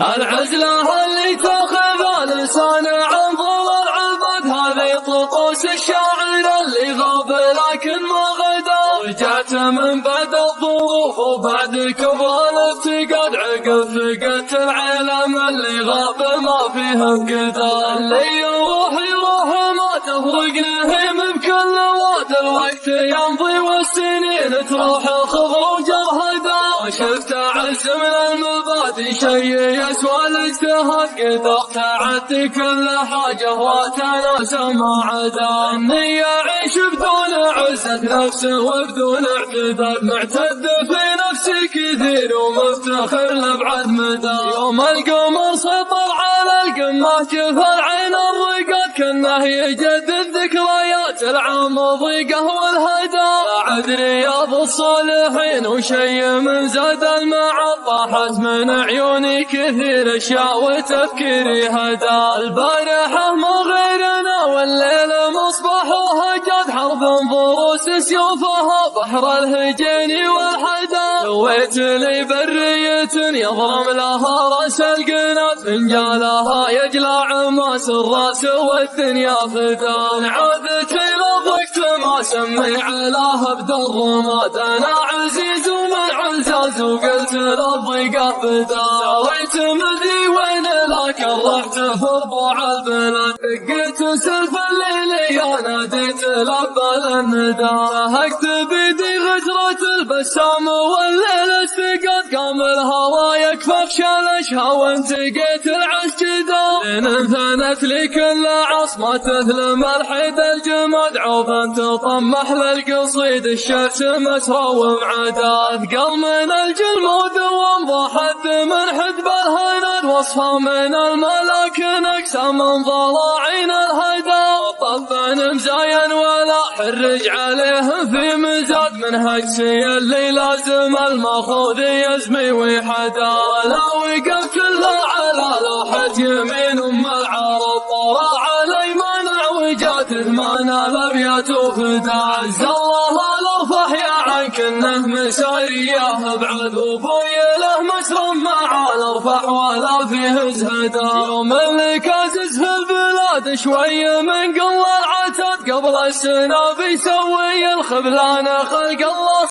العزلة اللي تاخذ الانسان عن ظل العبد، هذه طقوس الشاعر اللي غاب لكن ما غدا. رجعت من بعد الظروف وبعد كبر الافتقاد، عقب فقدت العالم اللي غاب ما فيهم قدا. اللي يروح ما تفرق نهيم بكل واد، الوقت يمضي والسنين تروح الخضر وجرهدا. شفت عز من المبادئ شيء يسوى الاجتهاد، قدرت اعدي كل حاجه واتناسى ما عدا. اني يعيش بدون عزة نفس وبدون اعتداد، معتد في نفسي كثير ومفتخر لابعد مدى. يوم القمر سطر على القمه جف العين الرقاد، كانه يجدد ذكريات العام ضيقه والهدى. بعد رياض الصالحين وشي من زاد المعاد، طاحت من عيوني كثير اشياء وتفكيري هدى. البارحه ما غيرنا والليل مصباحها جاد، حرب ضروس سيوفها بحر الهجين والحدا. سويت لي برية يضرم لها راس القناد، فنجالها يجلى عماس الراس والدنيا فدان. عادت لضقت ما سمي علاها بدر الرماد، انا عزيز ومن عزاز وقلت للضيقه فدا. سويت مدري وين لكن رحت في ربوع البلاد، دقيت سلف الليل يا ناديت لبال الندى. سهقت بيدي غجرة البسام والليل استقاد، قام الهوى يكفف شالشها وانتقيت العسجدا. لين ثنت لي كل عصمة تثلم الحيد الجماد، عوفا تطمح للقصيد الشمس مسرى ومعدا. اثقل من الجلمود وامضى حد من حدب الهند، وصفه من الملاك نكسى من ضلاعين الهدى. طبا مزاين ولا حرج عليهم في مزاد، من هجسي اللي لازم الماخوذ يزمي ويحدا. ولا وقفت الا على لوحة يمين العرب، طرى علي منع وجات ثمان الابيات وفدا. عز الله الارفح يا عنك انه مساريه بعد، وبوي له مسر مع الارفح ولا فيه زهدا. يوم اللي كازز في البلاد شوي من قل العتاد، قبل السنه بيسوي الخبلان خلق الله.